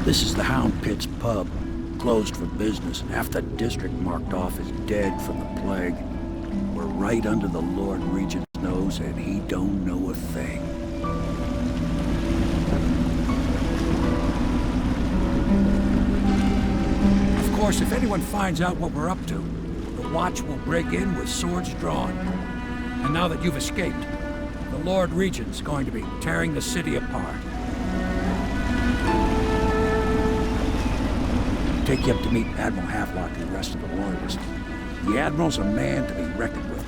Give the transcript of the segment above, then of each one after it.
This is the Hound Pit's pub. Closed for business. Half the district marked off as dead from the plague. We're right under the Lord Regent's nose, and he don't know a thing. Of course, if anyone finds out what we're up to, the Watch will break in with swords drawn. And now that you've escaped, the Lord Regent's going to be tearing the city apart. Take you up to meet Admiral Havelock and the rest of the Loyalists. The Admiral's a man to be reckoned with.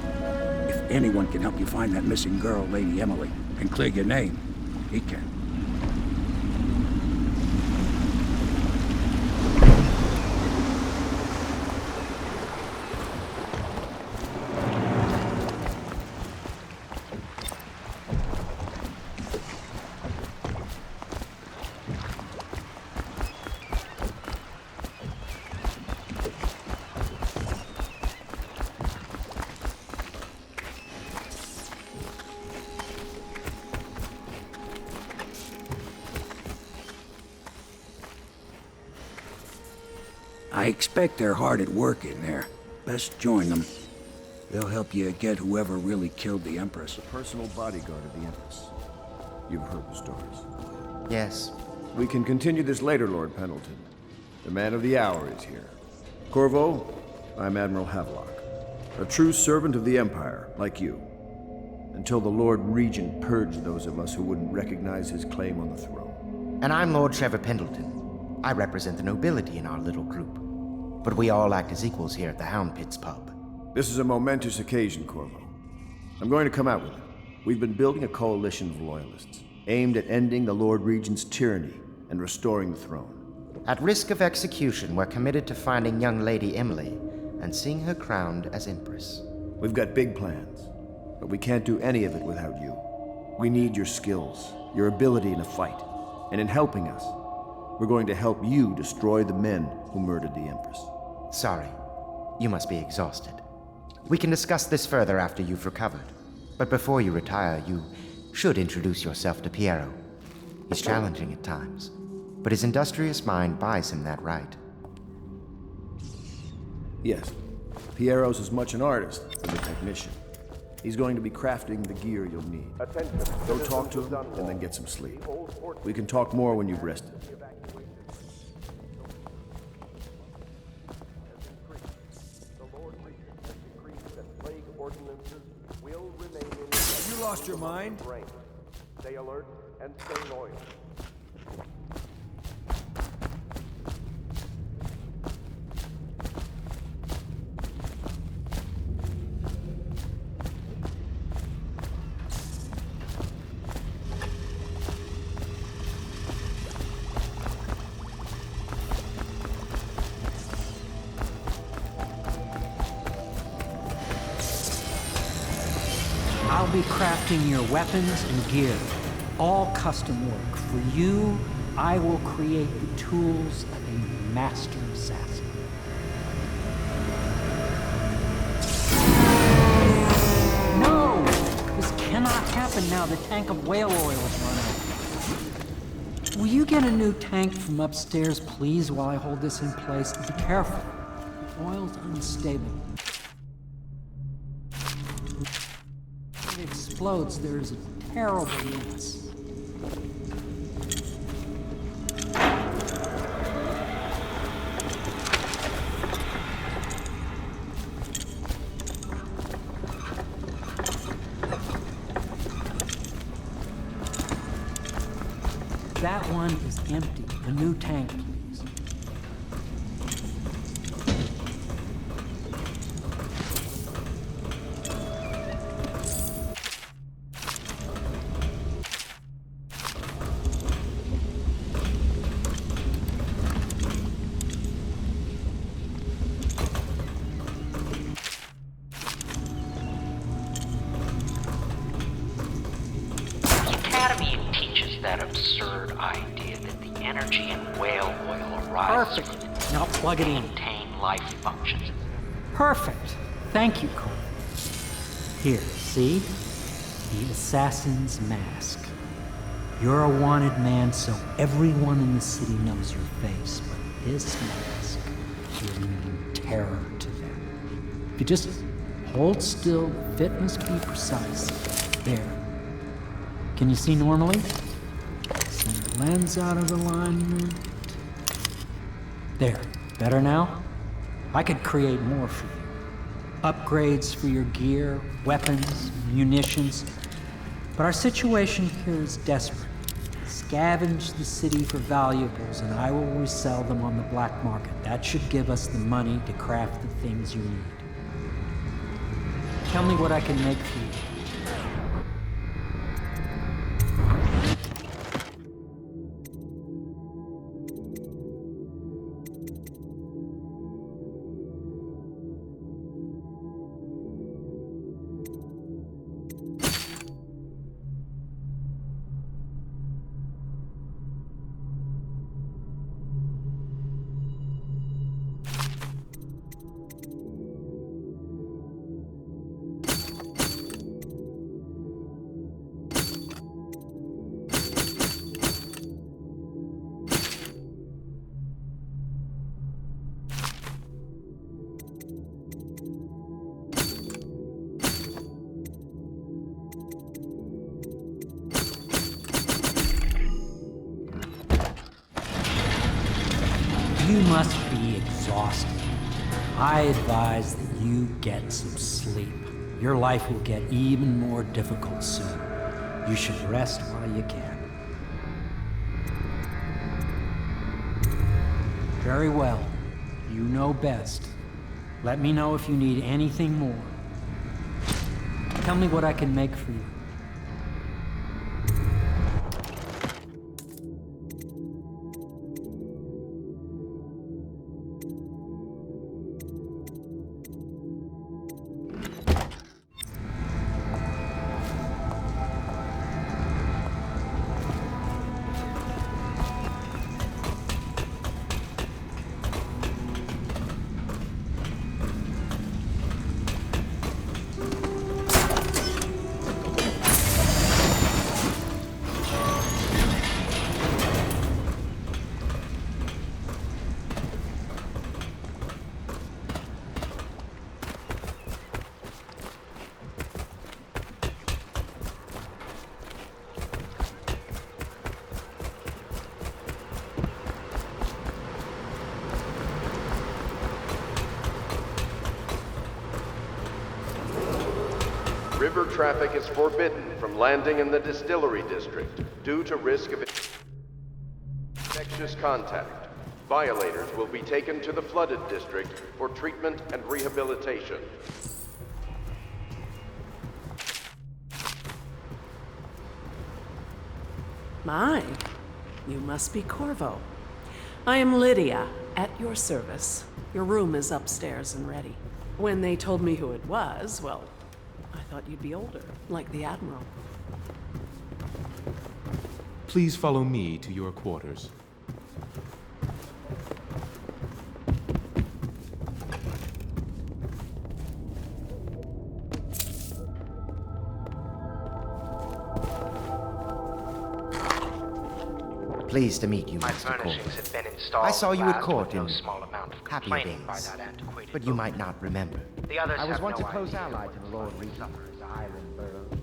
If anyone can help you find that missing girl, Lady Emily, and clear your name, he can. I expect they're hard at work in there. Best join them. They'll help you get whoever really killed the Empress. The personal bodyguard of the Empress. You've heard the stories. Yes. We can continue this later, Lord Pendleton. The man of the hour is here. Corvo, I'm Admiral Havelock. A true servant of the Empire, like you. Until the Lord Regent purged those of us who wouldn't recognize his claim on the throne. And I'm Lord Trevor Pendleton. I represent the nobility in our little group. But we all act as equals here at the Hound Pit's pub. This is a momentous occasion, Corvo. I'm going to come out with it. We've been building a coalition of loyalists, aimed at ending the Lord Regent's tyranny and restoring the throne. At risk of execution, we're committed to finding young Lady Emily and seeing her crowned as Empress. We've got big plans, but we can't do any of it without you. We need your skills, your ability in a fight, and in helping us, we're going to help you destroy the men who murdered the Empress. Sorry. You must be exhausted. We can discuss this further after you've recovered. But before you retire, you should introduce yourself to Piero. He's challenging at times, but his industrious mind buys him that right. Yes. Piero's as much an artist as a technician. He's going to be crafting the gear you'll need. Go talk to him and then get some sleep. We can talk more when you've rested. Have you lost your mind? Stay alert and stay loyal. I'll be crafting your weapons and gear, all custom work. For you, I will create the tools of a master assassin. No! This cannot happen now. The tank of whale oil is run out. Will you get a new tank from upstairs, please, while I hold this in place? Be careful. The oil's unstable. When it explodes, there is a terrible mess. That one is empty. A new tank, please. That absurd idea that the energy in whale oil arises Perfect. Now plug it in. maintain life functions. Perfect. Thank you, Cole. Here, see? The assassin's mask. You're a wanted man, so everyone in the city knows your face, but this mask will mean terror to them. If you just hold still, the fit must be precise. There. Can you see normally? Send the lens out of alignment. There. Better now? I could create more for you. Upgrades for your gear, weapons, munitions. But our situation here is desperate. Scavenge the city for valuables, and I will resell them on the black market. That should give us the money to craft the things you need. Tell me what I can make for you. You must be exhausted. I advise that you get some sleep. Your life will get even more difficult soon. You should rest while you can. Very well. You know best. Let me know if you need anything more. Tell me what I can make for you. River traffic is forbidden from landing in the distillery district due to risk of infectious contact. Violators will be taken to the flooded district for treatment and rehabilitation. My, you must be Corvo. I am Lydia, at your service. Your room is upstairs and ready. When they told me who it was, well, I thought you'd be older, like the Admiral. Please follow me to your quarters. Pleased to meet you, My Master Corvo. furnishings have been installed. I saw you at last court with no in small amount of happier complaining by days, that antiquated but you might not remember. The others I was have once no a close idea ally what to the Lord Regent of his island boroughs.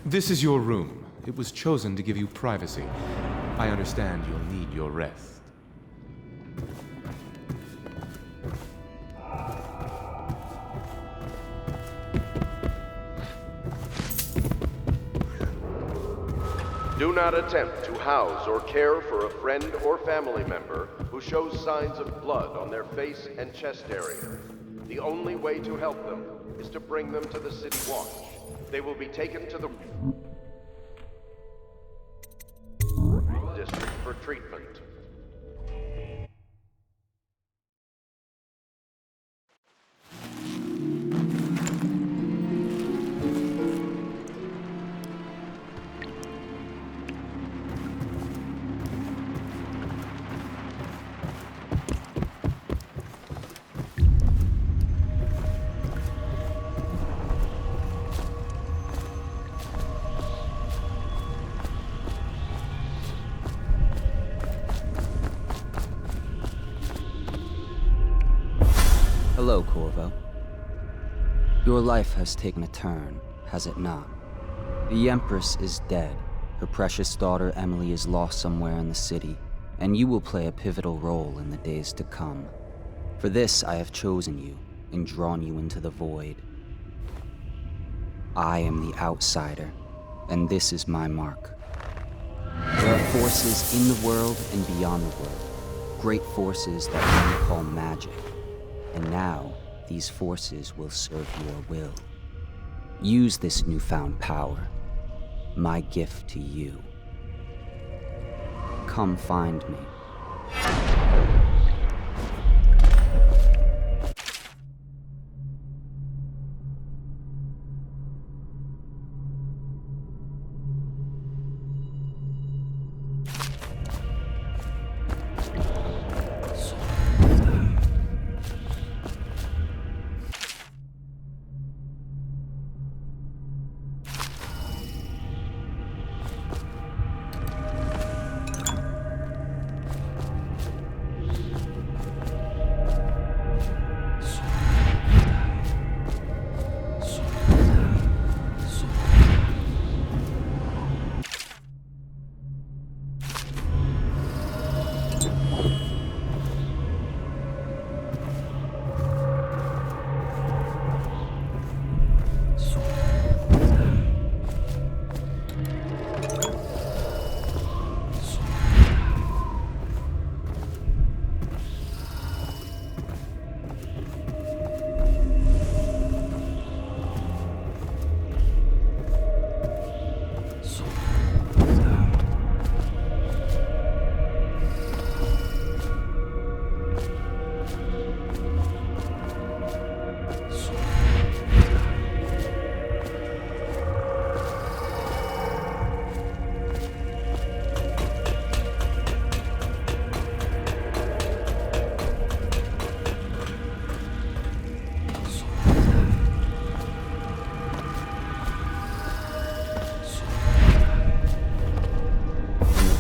This is your room. It was chosen to give you privacy. I understand you'll need your rest. Do not attempt to house or care for a friend or family member who shows signs of blood on their face and chest area. The only way to help them is to bring them to the City Watch. They will be taken to the district for treatment. Hello, Corvo. Your life has taken a turn, has it not? The Empress is dead. Her precious daughter Emily is lost somewhere in the city, and you will play a pivotal role in the days to come. For this, I have chosen you and drawn you into the void. I am the outsider, and this is my mark. There are forces in the world and beyond the world, great forces that men call magic. And now, these forces will serve your will. Use this newfound power, my gift to you. Come find me.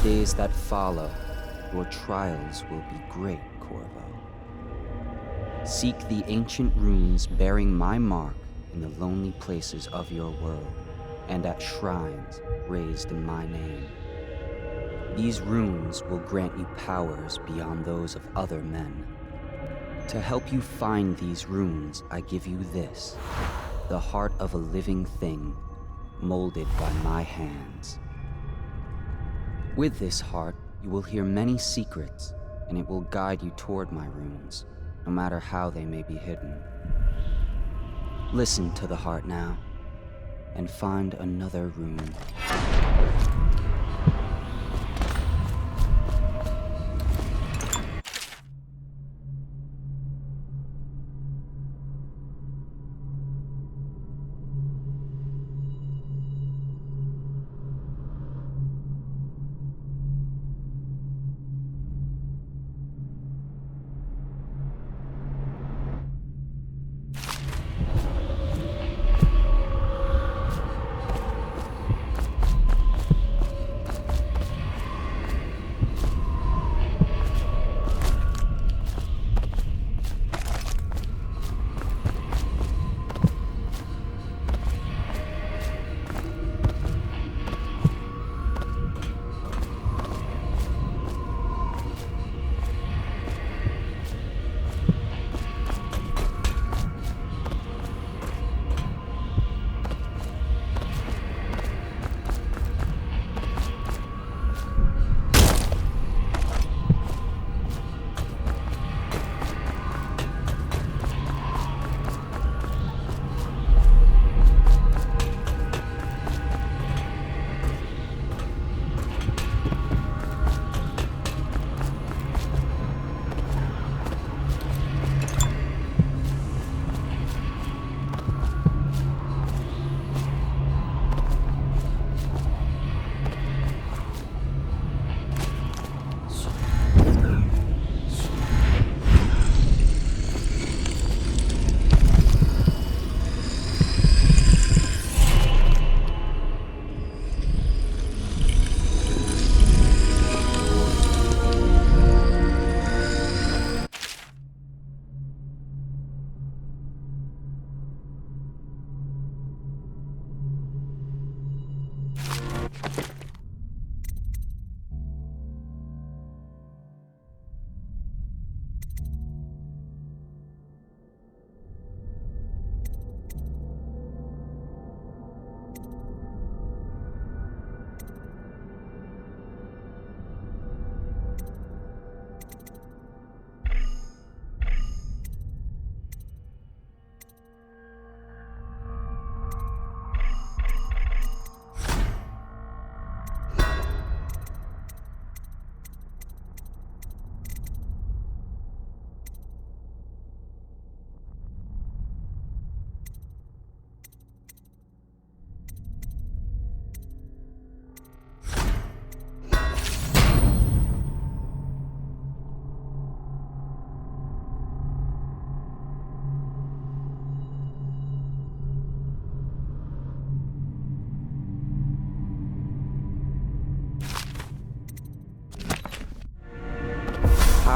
Days that follow, your trials will be great, Corvo. Seek the ancient runes bearing my mark in the lonely places of your world, and at shrines raised in my name. These runes will grant you powers beyond those of other men. To help you find these runes, I give you this, the heart of a living thing, molded by my hands. With this heart, you will hear many secrets, and it will guide you toward my runes, no matter how they may be hidden. Listen to the heart now, and find another rune.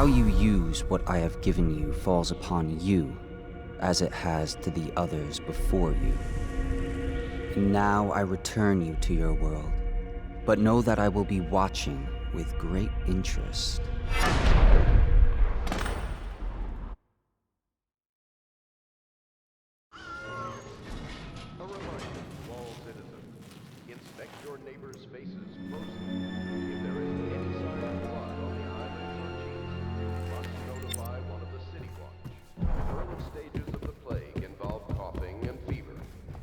How you use what I have given you falls upon you, as it has to the others before you. And now I return you to your world, but know that I will be watching with great interest. A reminder to all citizens, inspect your neighbors' faces closely. If there is any sign of blood on the eyelids or cheeks, you must notify one of the City Watch. Early stages of the plague involve coughing and fever,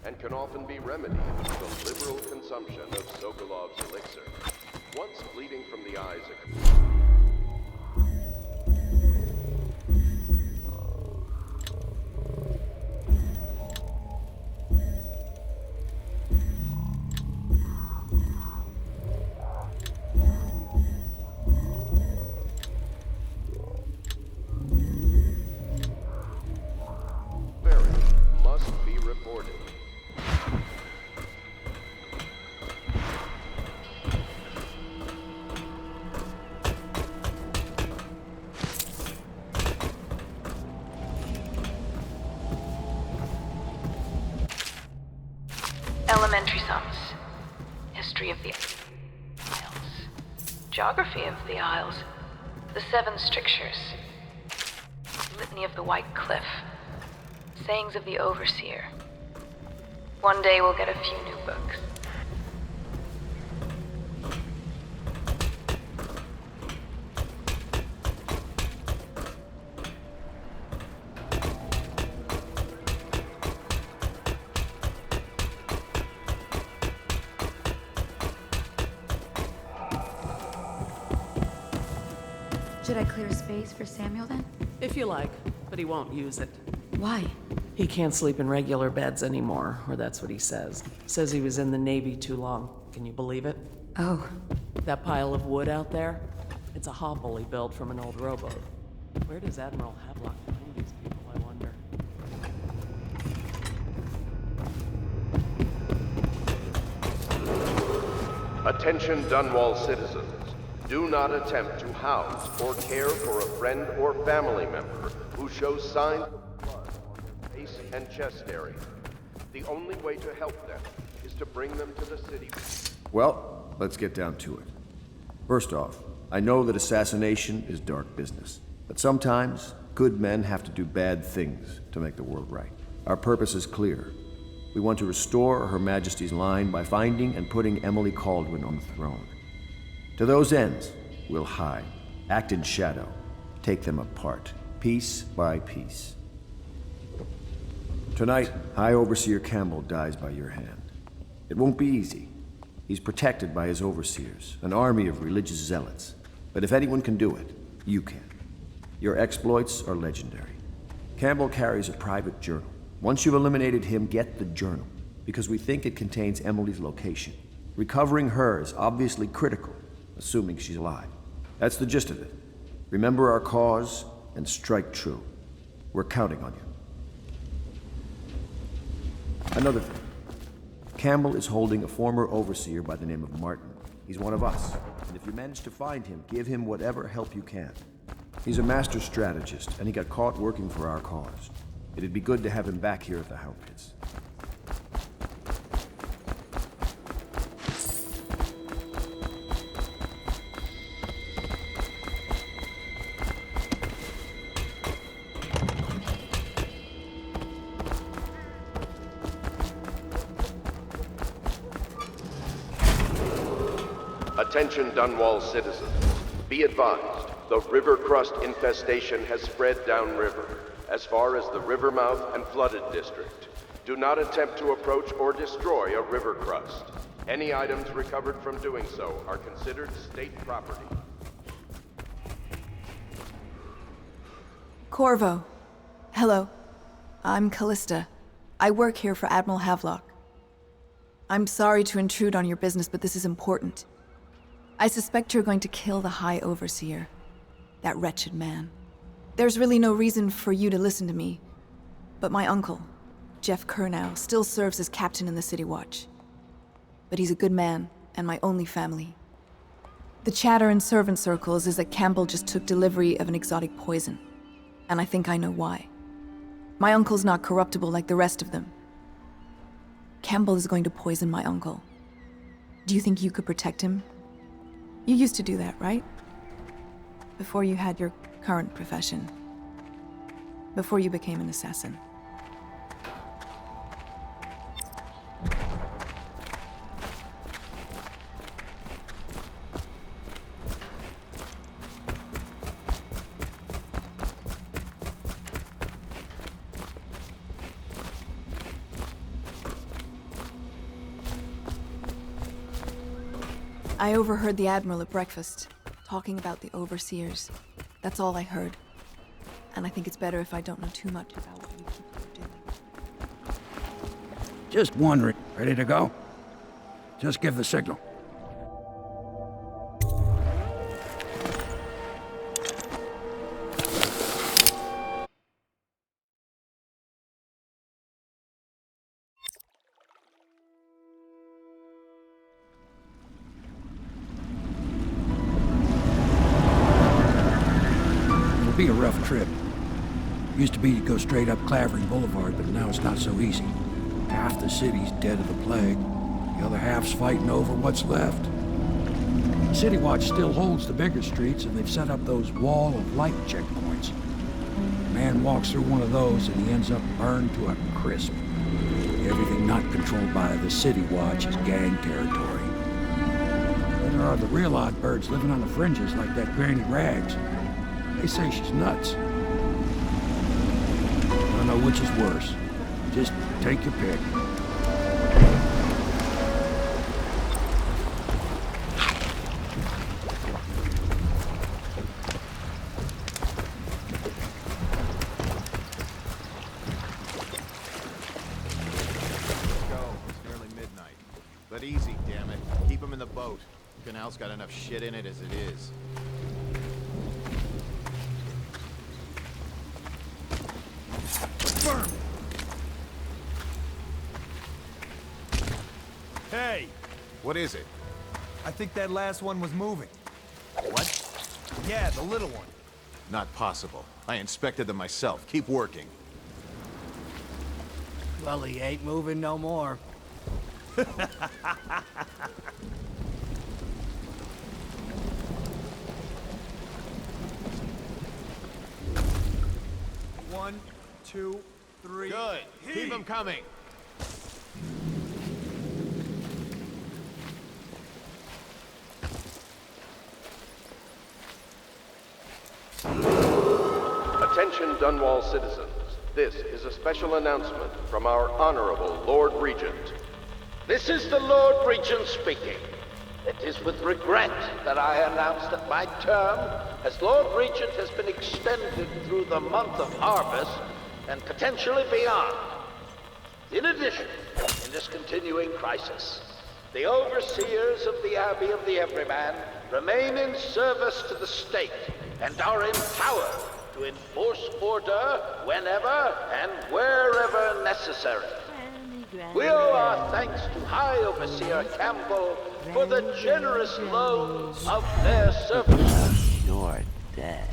and can often be remedied with the liberal consumption of Sokolov's elixir. Once bleeding from the eyes occurs, must be reported. Elementary sums. History of the Isles. Geography of the Isles. The Seven Strictures. Litany of the White Cliff. Sayings of the Overseer. One day we'll get a few new books. Should I clear a space for Samuel then? If you like, but he won't use it. Why? He can't sleep in regular beds anymore, or that's what he says. Says he was in the Navy too long. Can you believe it? Oh. That pile of wood out there? It's a hovel he built from an old rowboat. Where does Admiral Havelock find these people, I wonder? Attention Dunwall citizens. Do not attempt to house or care for a friend or family member who shows signs of blood on their face and chest area. The only way to help them is to bring them to the city. Well, let's get down to it. First off, I know that assassination is dark business, but sometimes good men have to do bad things to make the world right. Our purpose is clear. We want to restore Her Majesty's line by finding and putting Emily Kaldwin on the throne. To those ends, we'll hide, act in shadow, take them apart, piece by piece. Tonight, High Overseer Campbell dies by your hand. It won't be easy. He's protected by his overseers, an army of religious zealots. But if anyone can do it, you can. Your exploits are legendary. Campbell carries a private journal. Once you've eliminated him, get the journal, because we think it contains Emily's location. Recovering her is obviously critical, assuming she's alive. That's the gist of it. Remember our cause and strike true. We're counting on you. Another thing. Campbell is holding a former overseer by the name of Martin. He's one of us, and if you manage to find him, give him whatever help you can. He's a master strategist, and he got caught working for our cause. It'd be good to have him back here at the Hound Pits. Attention Dunwall citizens. Be advised, the river crust infestation has spread downriver, as far as the river mouth and flooded district. Do not attempt to approach or destroy a river crust. Any items recovered from doing so are considered state property. Corvo. Hello. I'm Callista. I work here for Admiral Havelock. I'm sorry to intrude on your business, but this is important. I suspect you're going to kill the High Overseer. That wretched man. There's really no reason for you to listen to me, but my uncle, Jeff Kernow, still serves as captain in the City Watch. But he's a good man, and my only family. The chatter in servant circles is that Campbell just took delivery of an exotic poison. And I think I know why. My uncle's not corruptible like the rest of them. Campbell is going to poison my uncle. Do you think you could protect him? You used to do that, right? Before you had your current profession. Before you became an assassin. I overheard the Admiral at breakfast, talking about the overseers. That's all I heard. And I think it's better if I don't know too much about what you people are doing. Just wondering. Ready to go? Just give the signal. Be a rough trip. Used to be to go straight up Clavering Boulevard, but now it's not so easy. Half the city's dead of the plague. The other half's fighting over what's left. City Watch still holds the bigger streets, and they've set up those wall of light checkpoints. A man walks through one of those, and he ends up burned to a crisp. Everything not controlled by the City Watch is gang territory. Then there are the real odd birds living on the fringes like that Granny Rags. They say she's nuts. I don't know which is worse. Just take your pick. It's nearly midnight. But easy, damn it. Keep them in the boat. Canal's got enough shit in it as it is. Hey! What is it? I think that last one was moving. What? Yeah, the little one. Not possible. I inspected them myself. Keep working. Well, he ain't moving no more. One, two, three. Good. Keep them coming. Attention Dunwall citizens. This is a special announcement from our Honorable Lord Regent. This is the Lord Regent speaking. It is with regret that I announce that my term as Lord Regent has been extended through the month of harvest and potentially beyond. In addition, in this continuing crisis, the overseers of the Abbey of the Everyman remain in service to the state and are empowered to enforce order whenever and wherever necessary. We owe our thanks to High Overseer Campbell for the generous loan of their services. You're dead.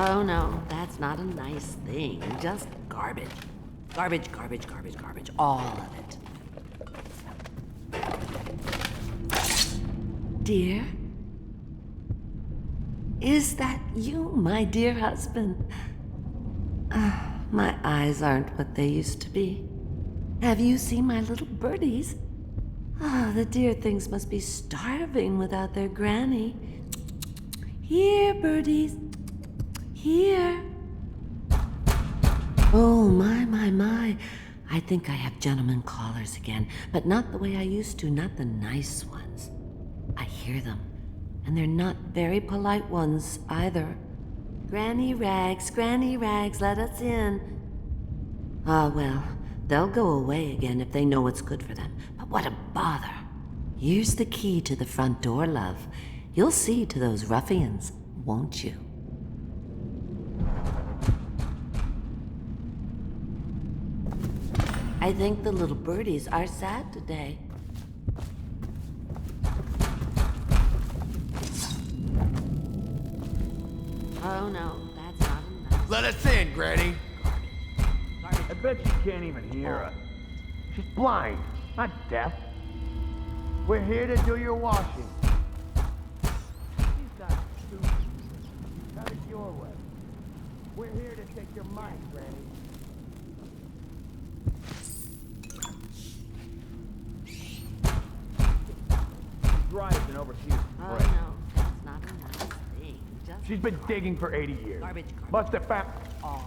Oh no, that's not a nice thing. Just garbage. Garbage, garbage, garbage, garbage. All of it. Dear? Is that you, my dear husband? My eyes aren't what they used to be. Have you seen my little birdies? The dear things must be starving without their granny. Here, birdies. Here. Oh, my. I think I have gentlemen callers again, but not the way I used to, not the nice ones. I hear them, and they're not very polite ones either. Granny Rags, let us in. Ah, well, they'll go away again if they know what's good for them, but what a bother. Here's the key to the front door, love. You'll see to those ruffians, won't you? I think the little birdies are sad today. Oh no, that's not enough. Let us in, Granny. I bet she can't even hear us. She's blind, not deaf. We're here to do your washing. She's not stupid. Have it your way. We're here to take your mind, Granny. Drives and oversees. Oh no, that's not a nice thing. Just She's been digging for 80 years. Garbage. Must have found. Oh.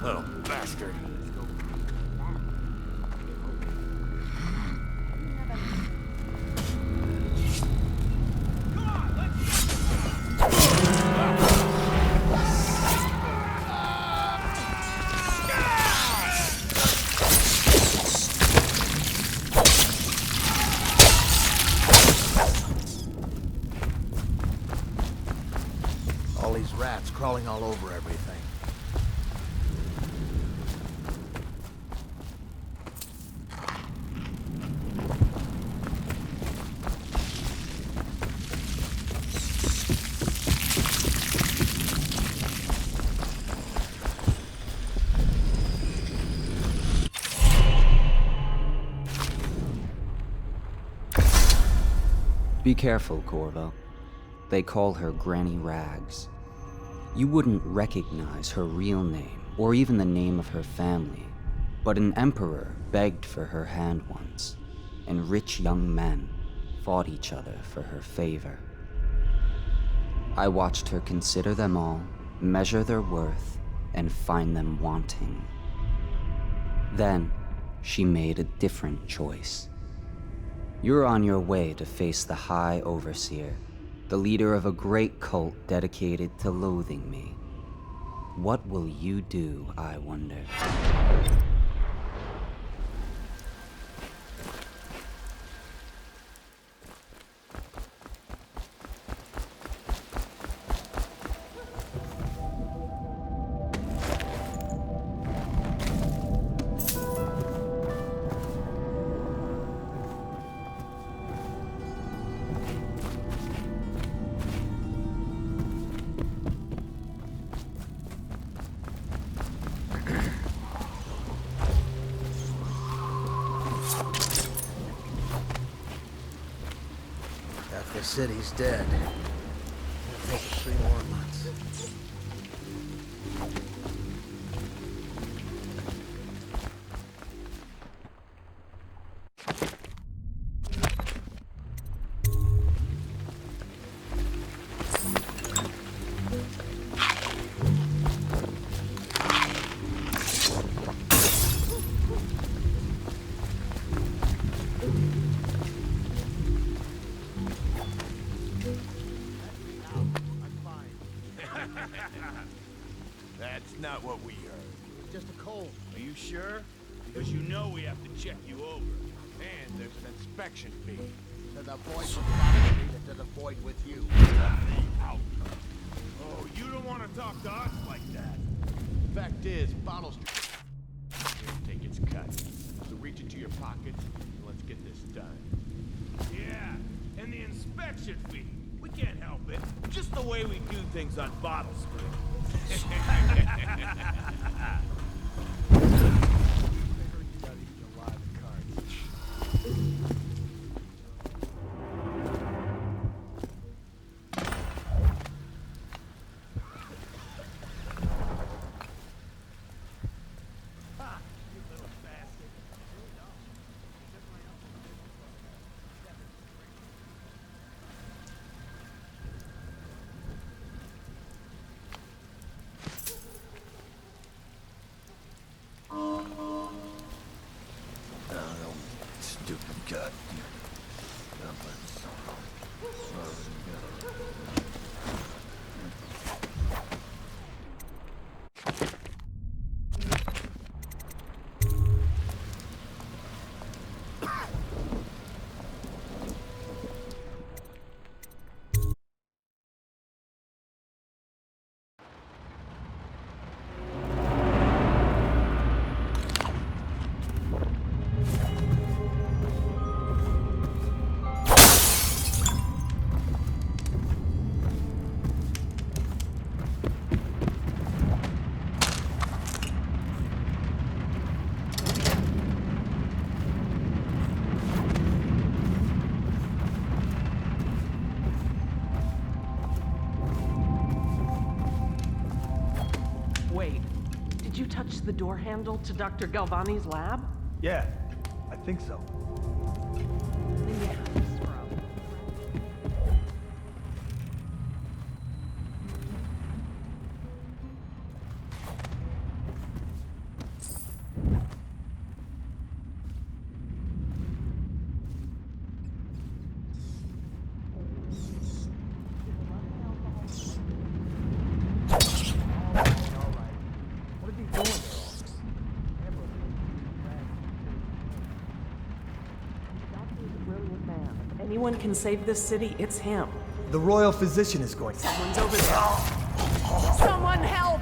Little bastard. All these rats crawling all over everything. Be careful, Corvo. They call her Granny Rags. You wouldn't recognize her real name, or even the name of her family, but an emperor begged for her hand once, and rich young men fought each other for her favor. I watched her consider them all, measure their worth, and find them wanting. Then, she made a different choice. You're on your way to face the High Overseer, the leader of a great cult dedicated to loathing me. What will you do, I wonder? The city's dead. It'll take us 3 more months. That's not what we heard. It's just a cold. Are you sure? Because you know we have to check you over. And there's an inspection fee. To the void with Bobby Street, to the void with you. Let me out. Oh, you don't want to talk to us like that. Fact is, Bottle Street. Here, take its cut. So reach into your pockets and let's get this done. Yeah, and the inspection fee. We can't help it. Just the way we do things on Bottle Street. touch the door handle to Dr. Galvani's lab? Yeah, I think so. Then you have this throw. Anyone can save this city, it's him. The royal physician is going to. Someone's over there. Someone help!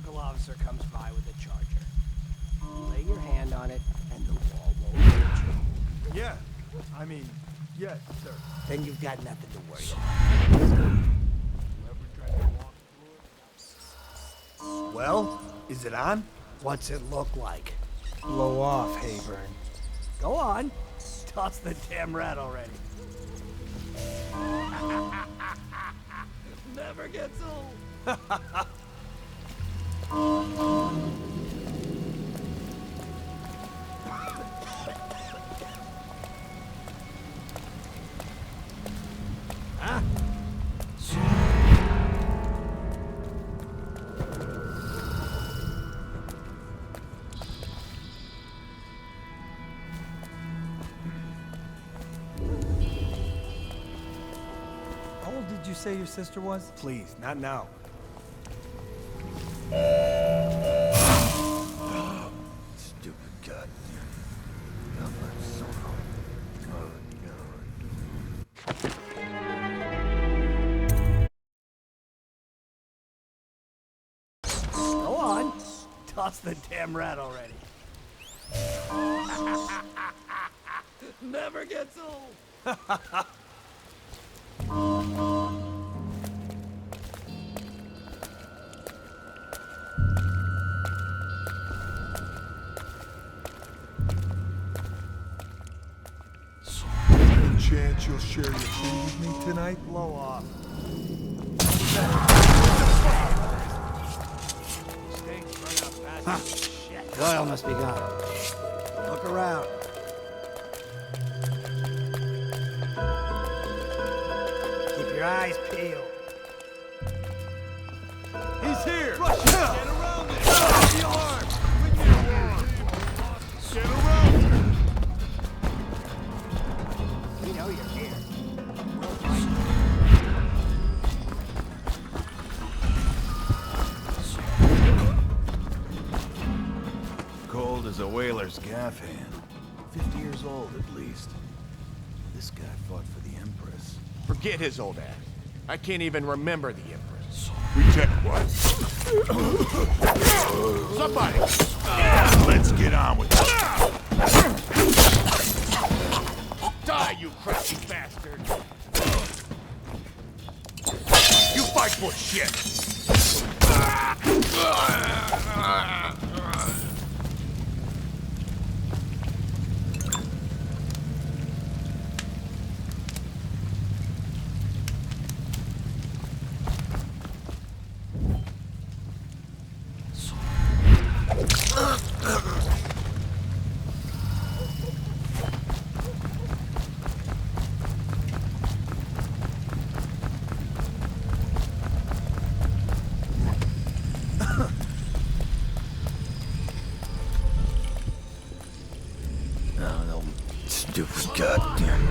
local officer comes by with a charger. Lay your hand on it, and the wall won't hurt you. Yeah. I mean, yes, sir. Then you've got nothing to worry about. Well, is it on? What's it look like? Blow off, Hayburn. Go on. Toss the damn rat already. Never gets old. Huh? How old did you say your sister was? Please, not now. Stupid goddamn. Go on. Toss the damn rat already. Never gets old. Any chance you'll share your food with me tonight? Blow off. Huh. The oil must be gone. Look around. Keep your eyes peeled. He's here! Rush him! Get around it! Get the arm! With your arm! Get around it! We know you're here. Cold as a whaler's gaff hand. 50 years old, at least. This guy fought for the Empress. Forget his old ass. I can't even remember the Empress. Reject what? Somebody! Let's get on with it. Die, you crafty bastard! You fight for shit! Stupid goddamn.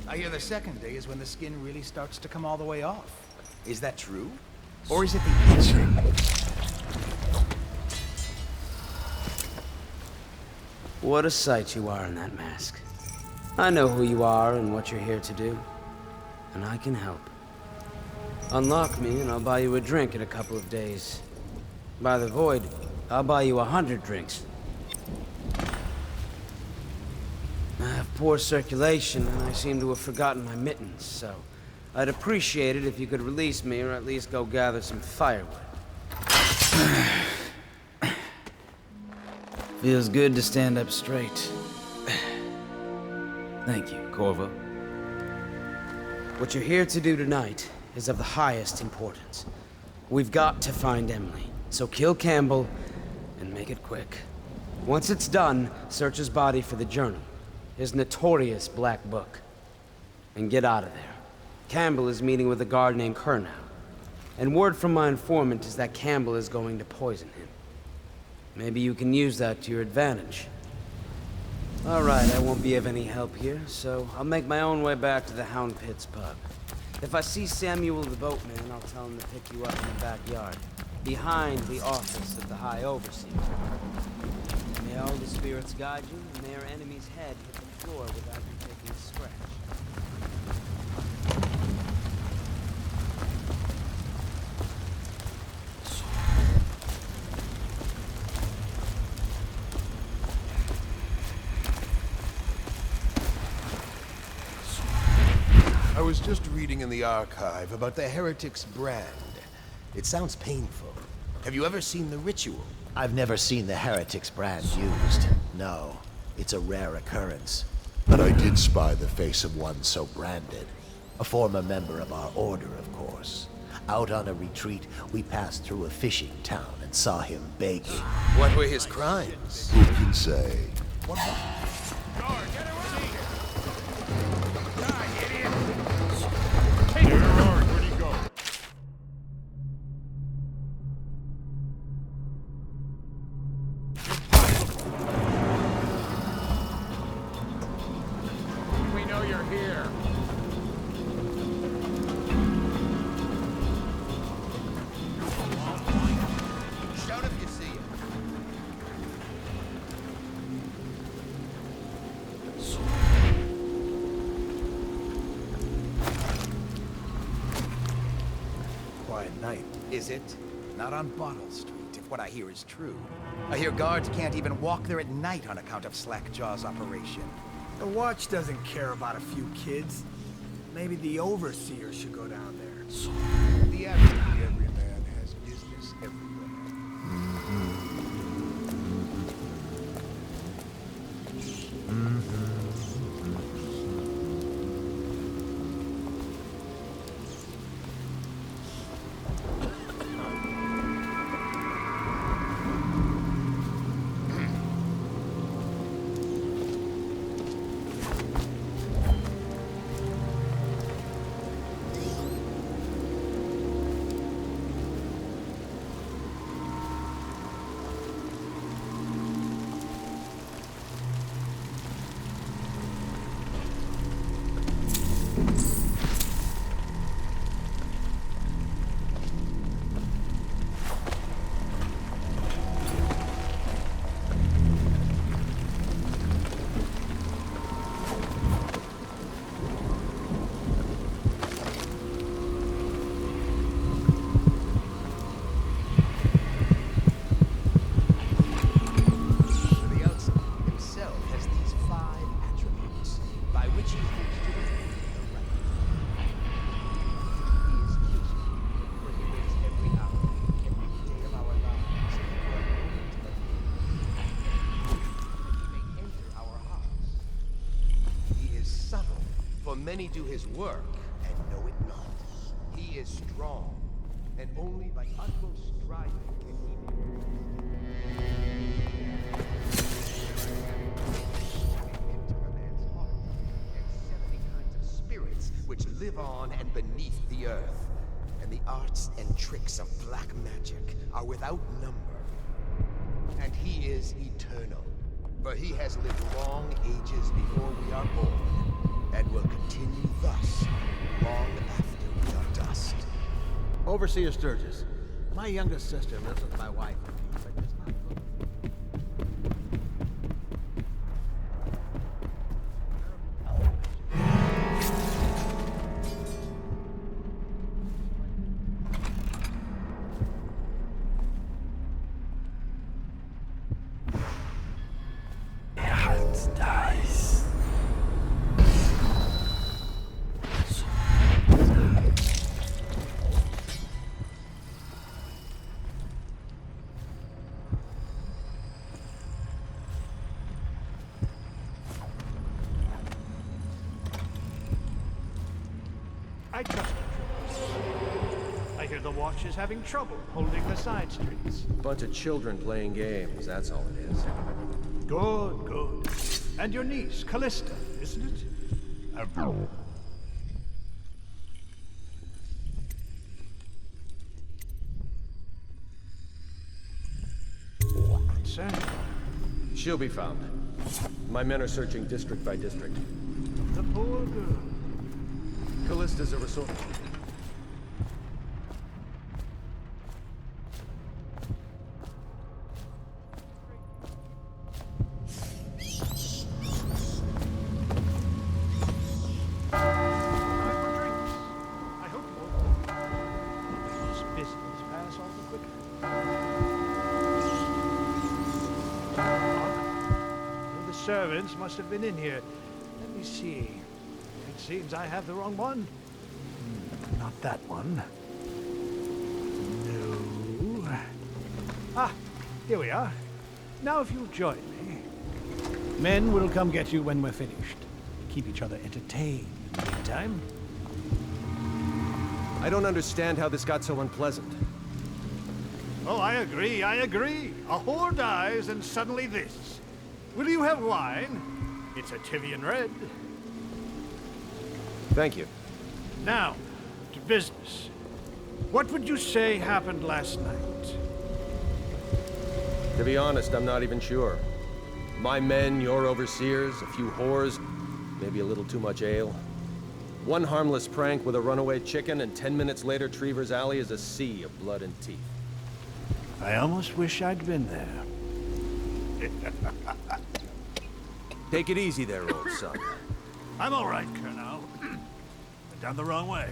I hear the second day is when the skin really starts to come all the way off. Is that true? Or is it the itching? What a sight you are in that mask. I know who you are and what you're here to do. And I can help. Unlock me and I'll buy you a drink in a couple of days. By the Void, I'll buy you 100 drinks. I have poor circulation, and I seem to have forgotten my mittens, so I'd appreciate it if you could release me or at least go gather some firewood. Feels good to stand up straight. Thank you, Corvo. What you're here to do tonight is of the highest importance. We've got to find Emily, so kill Campbell and make it quick. Once it's done, search his body for the journal, his notorious black book, and get out of there. Campbell is meeting with a guard named Kernow, and word from my informant is that Campbell is going to poison him. Maybe you can use that to your advantage. Alright, I won't be of any help here, so I'll make my own way back to the Hound Pits pub. If I see Samuel the boatman, I'll tell him to pick you up in the backyard, behind the office of the High Overseer. May all the spirits guide you, and may our enemy's head hit the floor without you taking a scratch. I was just reading in the archive about the Heretic's brand. It sounds painful. Have you ever seen the ritual? I've never seen the Heretic's brand used. No, it's a rare occurrence. But I did spy the face of one so branded. A former member of our order, of course. Out on a retreat, we passed through a fishing town and saw him begging. What were his crimes? Who can say? Where'd he go? We know you're here. Shout if you see him. Quiet night. Is it? Not on Bottle Street, if what I hear is true. I hear guards can't even walk there at night on account of Slackjaw's operation. The Watch doesn't care about a few kids. Maybe the Overseer should go down there. The average every man has business everywhere. Many do his work and know it not. He is strong, and only by utmost striving can he be into a man's heart, and 70 kinds of spirits which live on and beneath the earth, and the arts and tricks of black magic are without number. And he is eternal, for he has lived long ages before we are born, and will continue thus long after we are dust. Overseer Sturgis, my youngest sister lives with my wife, but does not look. Watch is having trouble holding the side streets. Bunch of children playing games, that's all it is. Good, good. And your niece, Callista, isn't it? Sir? She'll be found. My men are searching district by district. The poor girl. Callista's a resource. Servants must have been in here. Let me see. It seems I have the wrong one. Not that one. No. Ah, here we are. Now if you'll join me. Men will come get you when we're finished. Keep each other entertained in the meantime. I don't understand how this got so unpleasant. Oh, I agree, I agree. A whore dies and suddenly this. Will you have wine? It's a Tivian red. Thank you. Now, to business. What would you say happened last night? To be honest, I'm not even sure. My men, your overseers, a few whores, maybe a little too much ale. One harmless prank with a runaway chicken, and 10 minutes later, Trevor's Alley is a sea of blood and teeth. I almost wish I'd been there. Take it easy there, old son. I'm all right, Colonel. But down the wrong way.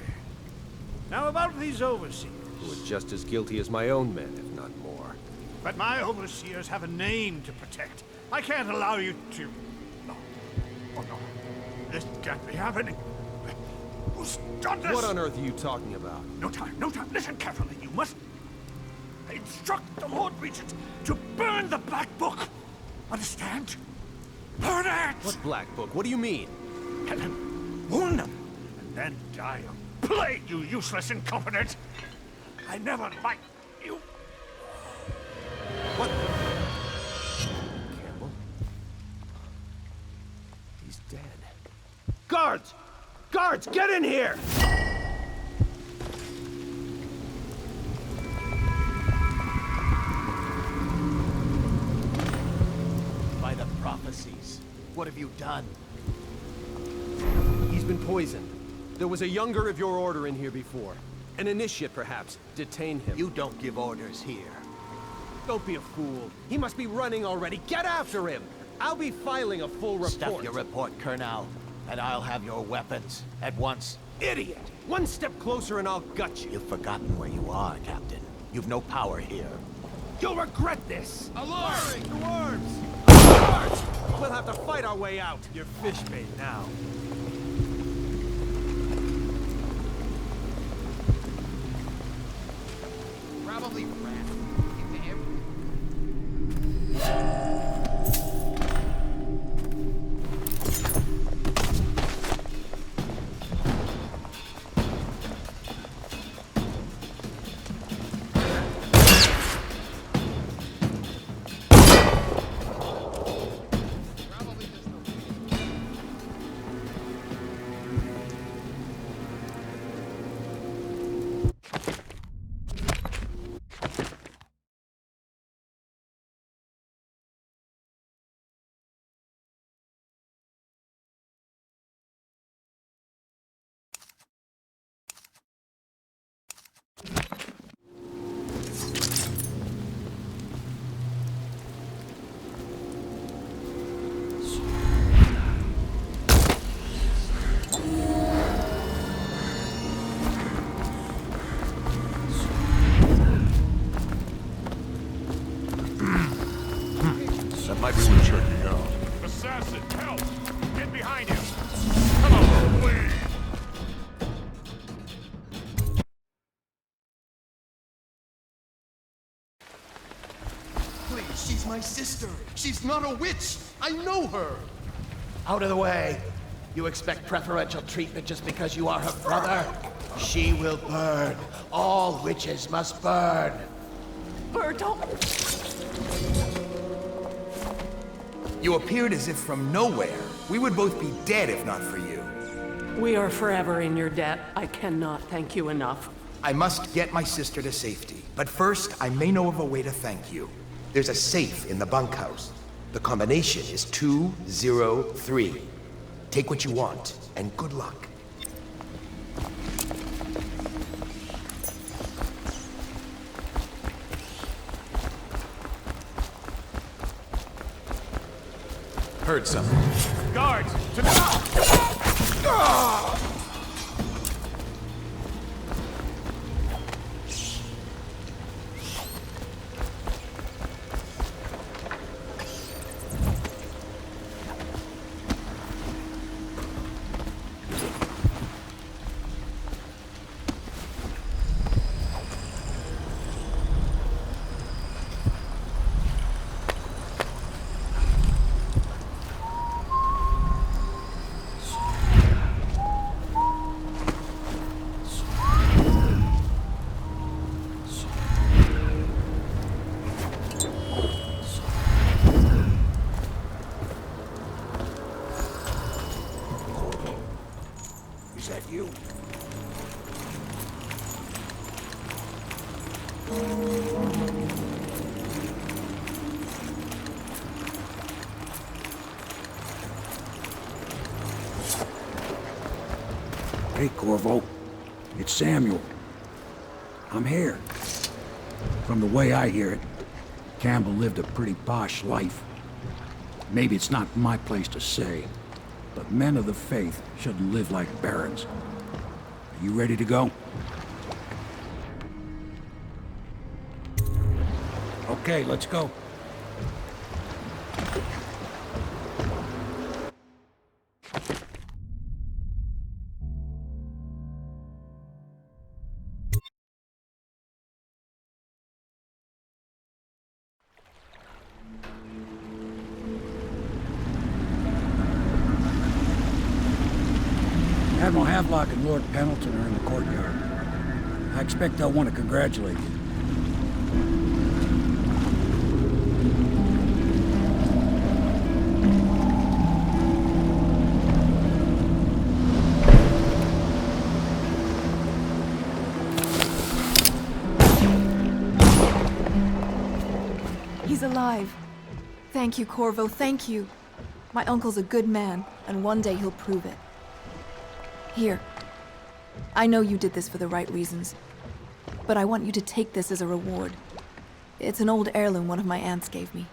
Now about these overseers. Who are just as guilty as my own men, if not more. But my overseers have a name to protect. I can't allow you to... No. Oh, no. This can't be happening. Who's done this? What on earth are you talking about? No time, no time. Listen carefully. You must... I instruct the Lord Regent to burn the Black Book. Understand? Burn it! What Black Book? What do you mean? Tell him. Warn them. And then die of plague, you useless incompetent. I never liked you. What? Campbell? He's dead. Guards! Guards, get in here! By the prophecies, what have you done? He's been poisoned. There was a younger of your order in here before. An initiate, perhaps. Detain him. You don't give orders here. Don't be a fool. He must be running already. Get after him! I'll be filing a full report. Stuff your report, Colonel, and I'll have your weapons at once. Idiot! One step closer and I'll gut you. You've forgotten where you are, Captain. You've no power here. You'll regret this! Alarm! Dwarves! We'll have to fight our way out. You're fish bait now. Probably rat. Might be worth checking out. Assassin, help! Get behind him! Come on, please! Please, she's my sister. She's not a witch. I know her. Out of the way. You expect preferential treatment just because you are her brother? She will burn. All witches must burn. Berto! You appeared as if from nowhere. We would both be dead if not for you. We are forever in your debt. I cannot thank you enough. I must get my sister to safety. But first, I may know of a way to thank you. There's a safe in the bunkhouse. The combination is 203. Take what you want, and good luck. Heard something. Guards, to the... Is that you? Hey, Corvo. It's Samuel. I'm here. From the way I hear it, Campbell lived a pretty posh life. Maybe it's not my place to say, but men of the faith shouldn't live like barons. Are you ready to go? Okay, let's go. Admiral Havelock and Lord Pendleton are in the courtyard. I expect they'll want to congratulate you. He's alive. Thank you, Corvo, thank you. My uncle's a good man, and one day he'll prove it. Here. I know you did this for the right reasons, but I want you to take this as a reward. It's an old heirloom one of my aunts gave me.